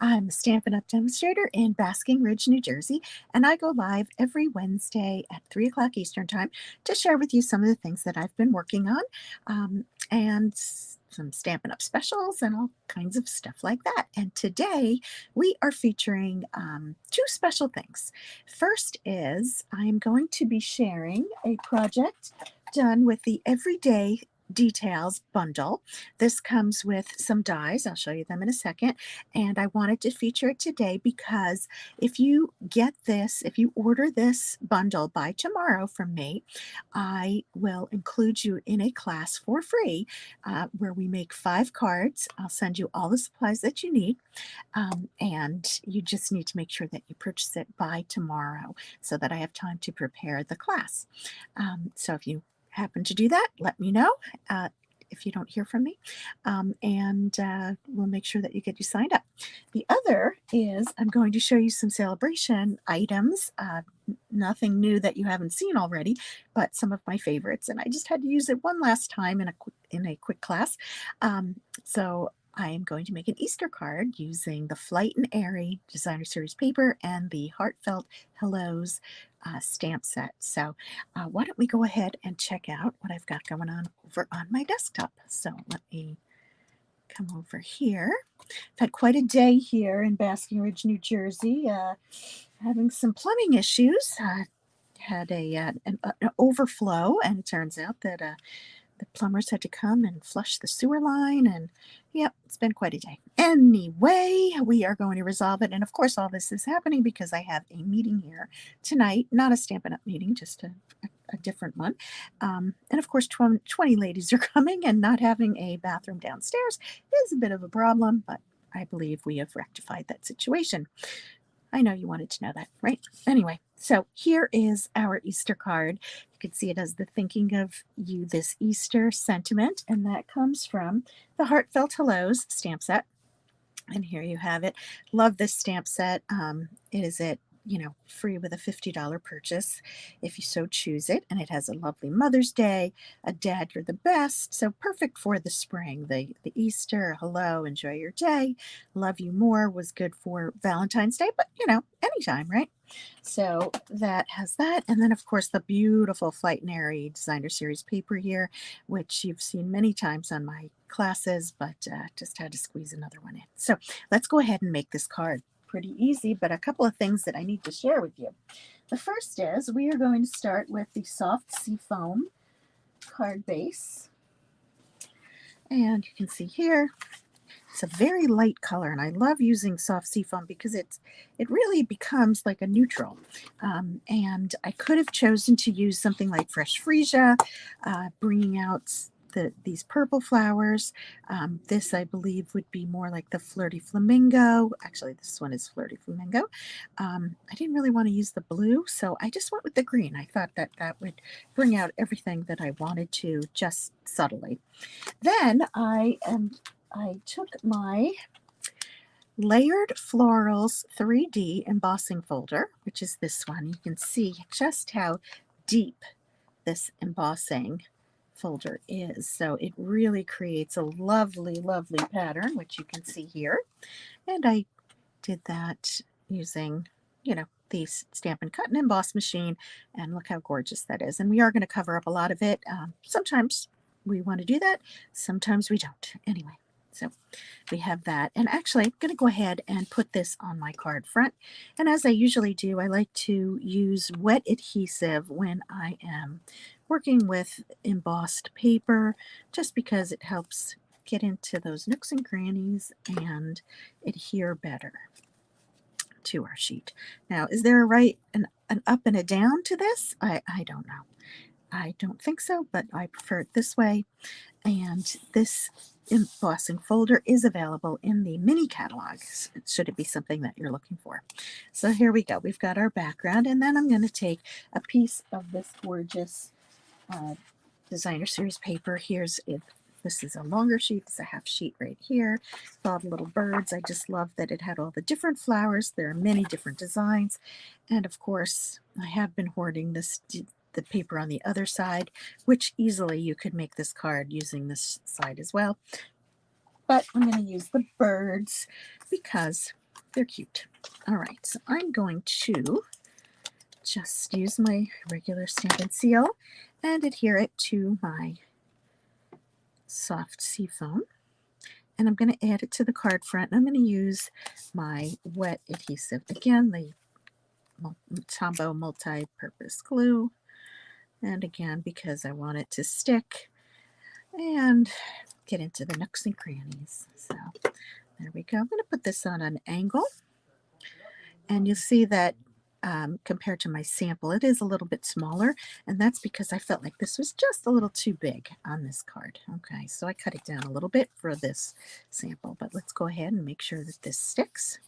I'm a Stampin' Up! Demonstrator in Basking Ridge, New Jersey, and I go live every Wednesday at 3 o'clock Eastern Time to share with you some of the things that I've been working on, and some Stampin' Up! Specials and all kinds of stuff like that. And today we are featuring two special things. First is I'm going to be sharing a project done with the Everyday Details bundle. This comes with some dies. I'll show you them in a second. And I wanted to feature it today because if you get this, if you order this bundle by tomorrow from me, I will include you in a class for free where we make 5 cards. I'll send you all the supplies that you need. And you just need to make sure that you purchase it by tomorrow so that I have time to prepare the class. So if you happen to do that, let me know if you don't hear from me, and we'll make sure that you signed up. The other is I'm going to show you some Sale-a-Bration items, nothing new that you haven't seen already, but some of my favorites, and I just had to use it one last time in a quick class. So I am going to make an Easter card using the Flight and Airy Designer Series paper and the Heartfelt Hellos stamp set. So why don't we go ahead and check out what I've got going on over on my desktop. So let me come over here. I've had quite a day here in Basking Ridge, New Jersey, having some plumbing issues. Had an overflow, and it turns out that the plumbers had to come and flush the sewer line, and yep, it's been quite a day. Anyway, we are going to resolve it, and of course all this is happening because I have a meeting here tonight, not a Stampin' Up! Meeting, just a different one. And of course 20 ladies are coming, and not having a bathroom downstairs is a bit of a problem, but I believe we have rectified that situation. I know you wanted to know that, right? Anyway, so here is our Easter card. You can see it as the Thinking of You This Easter sentiment, and that comes from the Heartfelt Hellos stamp set. And here you have it. Love this stamp set. It is free with a $50 purchase if you so choose it. And it has a lovely Mother's Day, a Dad, You're the Best. So perfect for the spring. The Easter, hello, enjoy your day. Love you more was good for Valentine's Day, but anytime, right? So that has that. And then, of course, the beautiful Flight and Airy Designer Series paper here, which you've seen many times on my classes, but just had to squeeze another one in. So let's go ahead and make this card. Pretty easy, but a couple of things that I need to share with you. The first is we are going to start with the soft seafoam card base. And you can see here, it's a very light color, and I love using soft seafoam because it really becomes like a neutral. And I could have chosen to use something like Fresh Freesia, bringing out these purple flowers. This, I believe, would be more like the Flirty Flamingo. Actually, this one is Flirty Flamingo. I didn't really want to use the blue, so I just went with the green. I thought that would bring out everything that I wanted to, just subtly. Then I took my Layered Florals 3D embossing folder, which is this one. You can see just how deep this embossing folder is. So it really creates a lovely, lovely pattern, which you can see here. And I did that using, the Stampin' Cut and Emboss machine, and look how gorgeous that is. And we are going to cover up a lot of it. Sometimes we want to do that, sometimes we don't. Anyway, so we have that. And actually, I'm going to go ahead and put this on my card front. And as I usually do, I like to use wet adhesive when I am working with embossed paper, just because it helps get into those nooks and crannies and adhere better to our sheet. Now, is there an up and a down to this? I don't know. I don't think so, but I prefer it this way. And this embossing folder is available in the mini catalogs, should it be something that you're looking for. So here we go. We've got our background, and then I'm going to take a piece of this gorgeous Designer Series paper. This is a longer sheet. It's a half sheet right here with all the little birds. I just love that it had all the different flowers. There are many different designs. And of course, I have been hoarding the paper on the other side, which easily you could make this card using this side as well. But I'm going to use the birds because they're cute. All right, so I'm going to just use my regular Stampin' Seal and adhere it to my soft seafoam. And I'm going to add it to the card front. And I'm going to use my wet adhesive. Again, the Tombow multi-purpose glue. And again, because I want it to stick and get into the nooks and crannies. So there we go. I'm going to put this on an angle. And you'll see that compared to my sample, it is a little bit smaller, and that's because I felt like this was just a little too big on this card. Okay, so I cut it down a little bit for this sample, but let's go ahead and make sure that this sticks.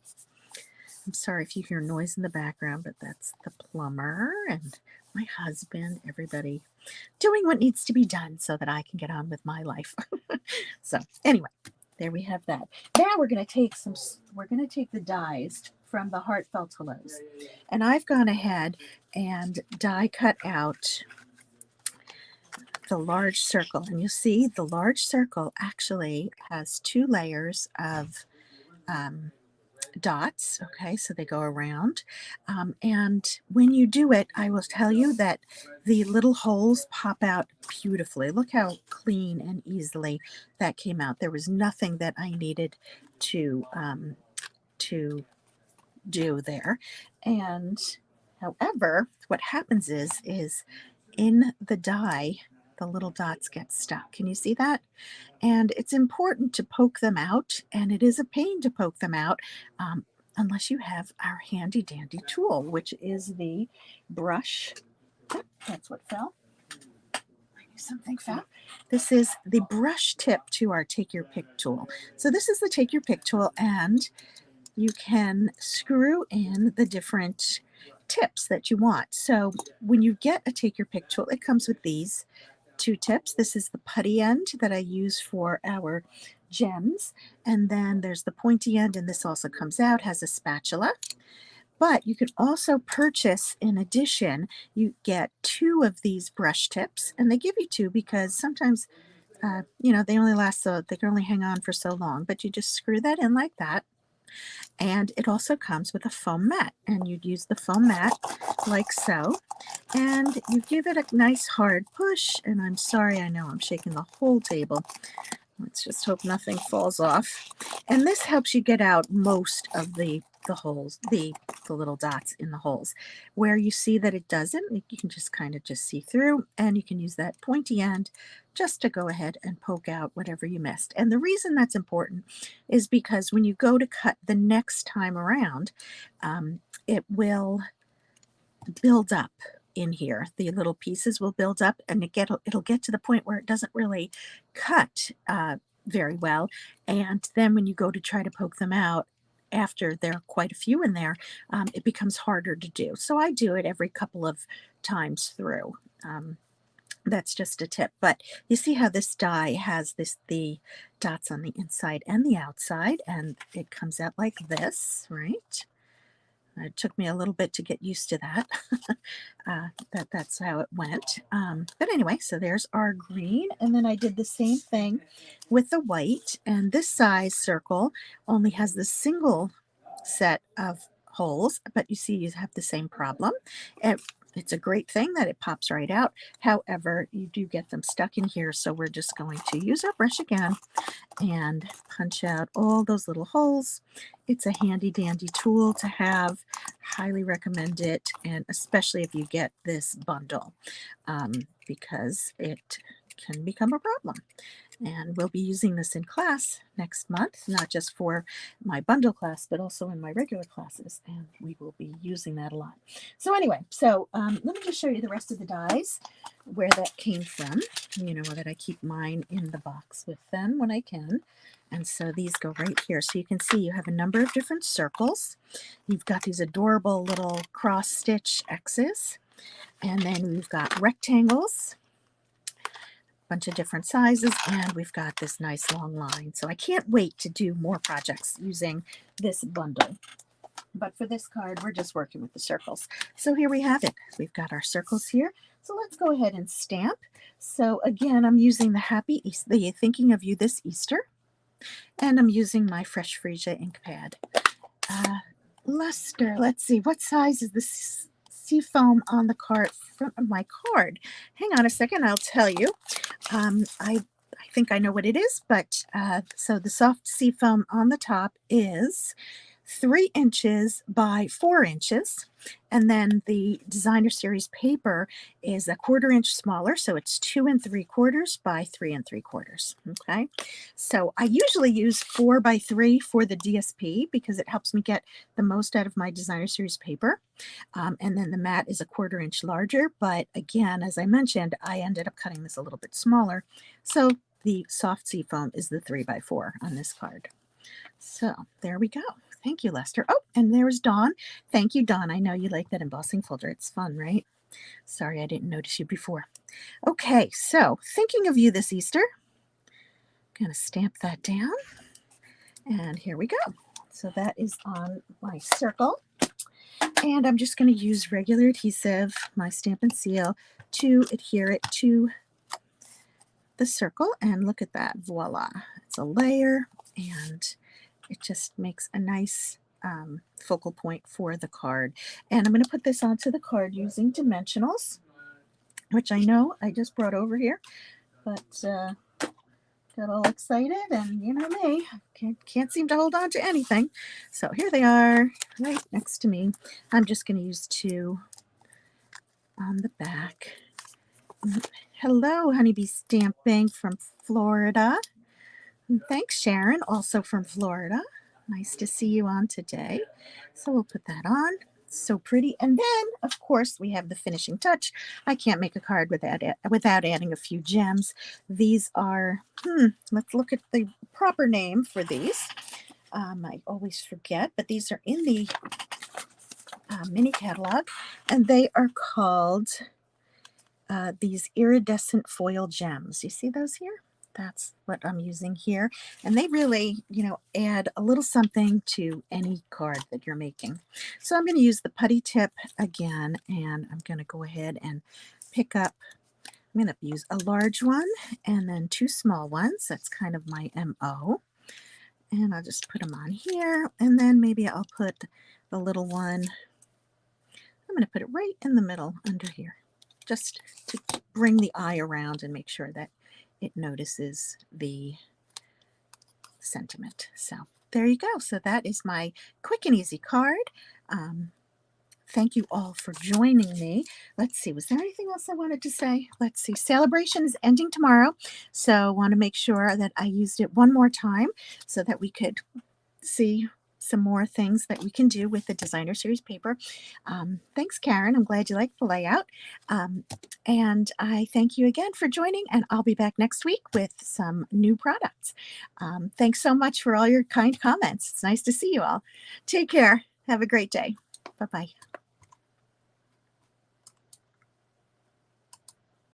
I'm sorry if you hear noise in the background, but that's the plumber and my husband, everybody doing what needs to be done so that I can get on with my life. So anyway, there we have that. Now we're going to take the dies from the Heartfelt Hellos. And I've gone ahead and die cut out the large circle. And you'll see the large circle actually has 2 layers of dots. Okay, so they go around. And when you do it, I will tell you that the little holes pop out beautifully. Look how clean and easily that came out. There was nothing that I needed to do there. And however, what happens is in the die, the little dots get stuck. Can you see that? And it's important to poke them out, and it is a pain to poke them out unless you have our handy dandy tool, which is the brush. Oh, that's what fell. I knew something fell. This is the brush tip to our Take Your Pick tool. So this is the Take Your Pick tool, and you can screw in the different tips that you want. So when you get a Take Your Pick tool, it comes with these 2 tips. This is the putty end that I use for our gems, and then there's the pointy end, and this also comes out, has a spatula. But you can also purchase, in addition, you get 2 of these brush tips, and they give you 2 because sometimes they only last, so they can only hang on for so long, but you just screw that in like that. And it also comes with a foam mat, and you'd use the foam mat like so, and you give it a nice hard push. And I'm sorry, I know I'm shaking the whole table. Let's just hope nothing falls off. And this helps you get out most of the holes, the little dots in the holes. Where you see that it doesn't, you can just kind of just see through, and you can use that pointy end just to go ahead and poke out whatever you missed. And the reason that's important is because when you go to cut the next time around, it will build up in here. The little pieces will build up, and it'll get to the point where it doesn't really cut very well. And then when you go to try to poke them out, after there are quite a few in there, it becomes harder to do. So I do it every couple of times through. That's just a tip. But you see how this die has the dots on the inside and the outside, and it comes out like this, right? It took me a little bit to get used to that. That's how it went. But anyway, so there's our green. And then I did the same thing with the white. And this size circle only has the single set of holes, but you see you have the same problem. It's a great thing that it pops right out. However, you do get them stuck in here. So we're just going to use our brush again and punch out all those little holes. It's a handy dandy tool to have. Highly recommend it, and especially if you get this bundle, because it can become a problem. And we'll be using this in class next month, not just for my bundle class, but also in my regular classes, and we will be using that a lot. So anyway, let me just show you the rest of the dies, where that came from. You know that I keep mine in the box with them when I can. And so these go right here. So you can see you have a number of different circles. You've got these adorable little cross stitch X's. And then we've got rectangles, bunch of different sizes, and we've got this nice long line. So I can't wait to do more projects using this bundle. But for this card, we're just working with the circles. So here we have it. We've got our circles here. So let's go ahead and stamp. So again, I'm using the Thinking of You This Easter, and I'm using my Fresh Freesia ink pad. Lester, let's see, what size is the sea foam on the card, front of my card? Hang on a second, I'll tell you. I think I know what it is, but so the soft sea foam on the top is 3 inches by 4 inches. And then the designer series paper is a 1/4 inch smaller, so it's 2 3/4 by 3 3/4. Okay, so I usually use 4 by 3 for the DSP because it helps me get the most out of my designer series paper. And then the mat is a 1/4 inch larger, but again, as I mentioned, I ended up cutting this a little bit smaller. So the soft sea foam is the 3 by 4 on this card. So there we go. Thank you, Lester. Oh, and there's Dawn. Thank you, Dawn. I know you like that embossing folder. It's fun, right? Sorry I didn't notice you before. Okay, so thinking of you this Easter. Gonna stamp that down. And here we go. So that is on my circle. And I'm just going to use regular adhesive, my Stampin' Seal, to adhere it to the circle. And look at that. Voila. It's a layer, and it just makes a nice focal point for the card. And I'm going to put this onto the card using dimensionals, which I know I just brought over here, but got all excited, and you know me, can't seem to hold on to anything. So here they are right next to me. I'm just going to use 2 on the back. Hello, Honeybee Stamping from Florida. And thanks, Sharon, also from Florida. Nice to see you on today. So we'll put that on. So pretty. And then, of course, we have the finishing touch. I can't make a card without adding a few gems. These are, let's look at the proper name for these. I always forget, but these are in the mini catalog, and they are called these iridescent foil gems. You see those here? That's what I'm using here. And they really, add a little something to any card that you're making. So I'm going to use the putty tip again, and I'm going to go ahead and pick up, I'm going to use a large one and then 2 small ones. That's kind of my MO. And I'll just put them on here, and then maybe I'll put the little one, I'm going to put it right in the middle under here, just to bring the eye around and make sure that it notices the sentiment. So there you go. So that is my quick and easy card. Thank you all for joining me. Let's see, was there anything else I wanted to say? Let's see, Sale-a-Bration is ending tomorrow, so I want to make sure that I used it one more time so that we could see some more things that we can do with the designer series paper. Thanks, Karen. I'm glad you liked the layout. And I thank you again for joining, and I'll be back next week with some new products. Thanks so much for all your kind comments. It's nice to see you all. Take care. Have a great day. Bye-bye.